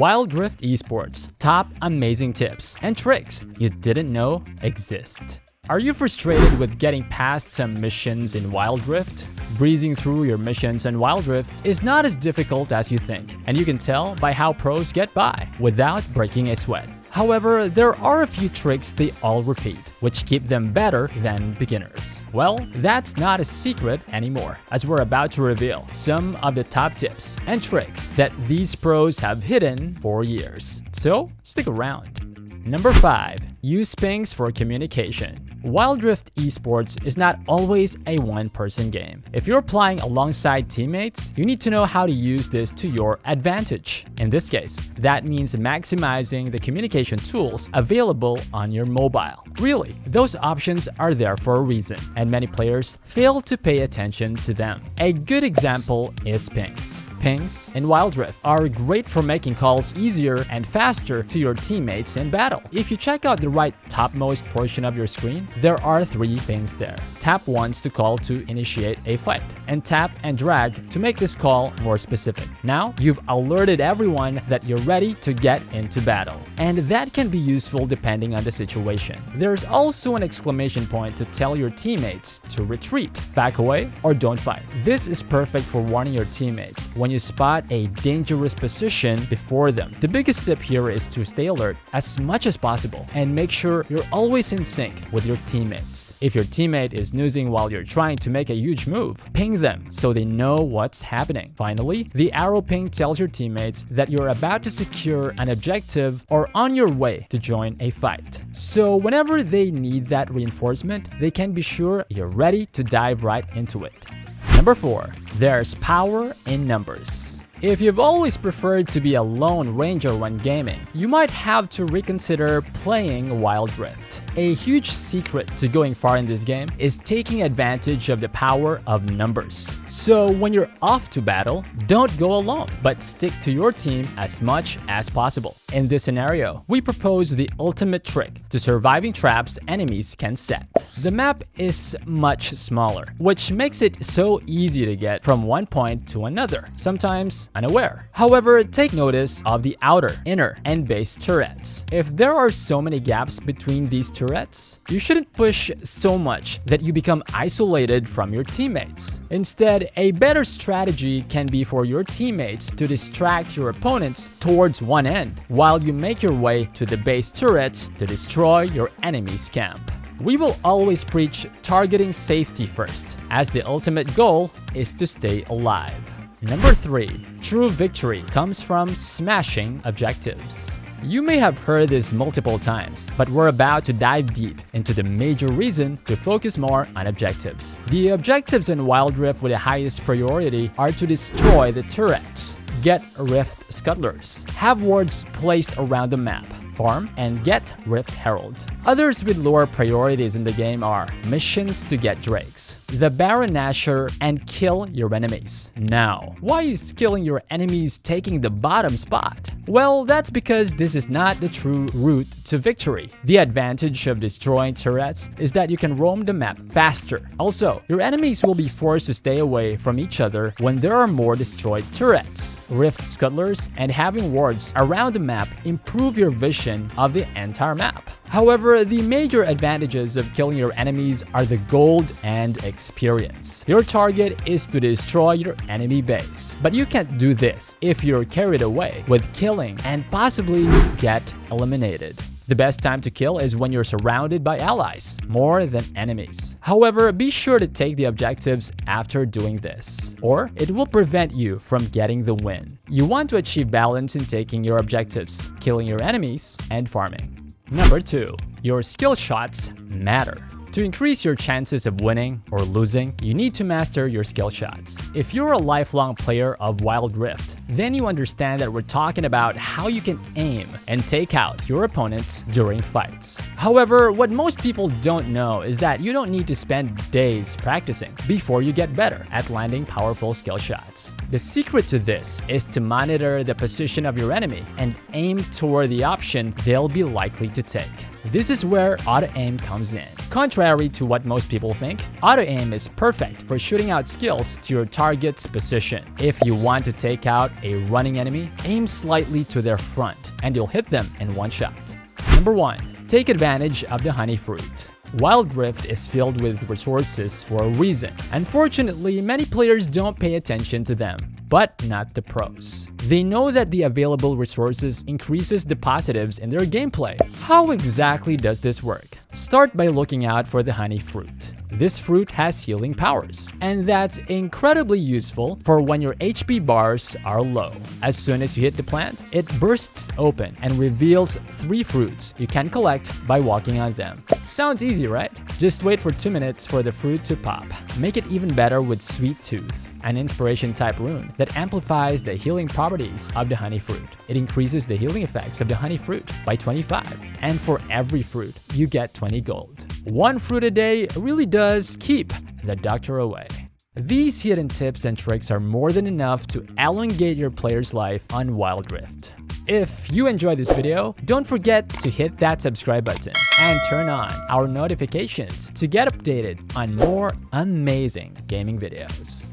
Wildrift Esports, top amazing tips and tricks you didn't know exist. Are you frustrated with getting past some missions in Wildrift? Breezing through your missions in Wildrift is not as difficult as you think, and you can tell by how pros get by without breaking a sweat. However, there are a few tricks they all repeat, which keep them better than beginners. Well, that's not a secret anymore, as we're about to reveal some of the top tips and tricks that these pros have hidden for years. So, stick around. Number 5. Use pings for communication. Wildrift Esports is not always a one-person game. If you're playing alongside teammates, you need to know how to use this to your advantage. In this case, that means maximizing the communication tools available on your mobile. Really, those options are there for a reason, and many players fail to pay attention to them. A good example is pings. Pings in Wildrift are great for making calls easier and faster to your teammates in battle. If you check out the right topmost portion of your screen, there are 3 pings there. Tap once to call to initiate a fight, and tap and drag to make this call more specific. Now, you've alerted everyone that you're ready to get into battle, and that can be useful depending on the situation. There's also an exclamation point to tell your teammates to retreat, back away, or don't fight. This is perfect for warning your teammates when you spot a dangerous position before them. The biggest tip here is to stay alert as much as possible and make sure you're always in sync with your teammates. If your teammate is snoozing while you're trying to make a huge move, ping them so they know what's happening. Finally, the arrow ping tells your teammates that you're about to secure an objective or on your way to join a fight. So whenever they need that reinforcement, they can be sure you're ready to dive right into it. Number 4. There's power in numbers. If you've always preferred to be a lone ranger when gaming, you might have to reconsider playing Wildrift. A huge secret to going far in this game is taking advantage of the power of numbers. So when you're off to battle, don't go alone, but stick to your team as much as possible. In this scenario, we propose the ultimate trick to surviving traps enemies can set. The map is much smaller, which makes it so easy to get from one point to another, sometimes unaware. However, take notice of the outer, inner, and base turrets. If there are so many gaps between these turrets, you shouldn't push so much that you become isolated from your teammates. Instead, a better strategy can be for your teammates to distract your opponents towards one end, while you make your way to the base turrets to destroy your enemy's camp. We will always preach targeting safety first, as the ultimate goal is to stay alive. Number 3. True victory comes from smashing objectives. You may have heard this multiple times, but we're about to dive deep into the major reason to focus more on objectives. The objectives in Wildrift with the highest priority are to destroy the turrets, get rift scuttlers, have wards placed around the map, farm, and get Rift Herald. Others with lower priorities in the game are missions to get Drakes, the Baron Nashor, and kill your enemies. Now, why is killing your enemies taking the bottom spot? Well, that's because this is not the true route to victory. The advantage of destroying turrets is that you can roam the map faster. Also, your enemies will be forced to stay away from each other when there are more destroyed turrets. Rift scuttlers and having wards around the map improve your vision of the entire map. However, the major advantages of killing your enemies are the gold and experience. Your target is to destroy your enemy base, but you can't do this if you're carried away with killing and possibly get eliminated. The best time to kill is when you're surrounded by allies, more than enemies. However, be sure to take the objectives after doing this, or it will prevent you from getting the win. You want to achieve balance in taking your objectives, killing your enemies, and farming. Number 2. Your skill shots matter. To increase your chances of winning or losing, you need to master your skill shots. If you're a lifelong player of Wildrift, then you understand that we're talking about how you can aim and take out your opponents during fights. However, what most people don't know is that you don't need to spend days practicing before you get better at landing powerful skill shots. The secret to this is to monitor the position of your enemy and aim toward the option they'll be likely to take. This is where auto-aim comes in. Contrary to what most people think, auto-aim is perfect for shooting out skills to your target's position. If you want to take out a running enemy, aim slightly to their front and you'll hit them in one shot. Number 1. Take advantage of the honey fruit. Wildrift is filled with resources for a reason. Unfortunately, many players don't pay attention to them, but not the pros. They know that the available resources increases the positives in their gameplay. How exactly does this work? Start by looking out for the honey fruit. This fruit has healing powers, and that's incredibly useful for when your HP bars are low. As soon as you hit the plant, it bursts open and reveals 3 fruits you can collect by walking on them. Sounds easy, right? Just wait for 2 minutes for the fruit to pop. Make it even better with Sweet Tooth, an inspiration type rune that amplifies the healing properties of the honey fruit. It increases the healing effects of the honey fruit by 25, and for every fruit, you get 20 gold. 1 fruit a day really does keep the doctor away. These hidden tips and tricks are more than enough to elongate your player's life on Wildrift. If you enjoyed this video, don't forget to hit that subscribe button and turn on our notifications to get updated on more amazing gaming videos.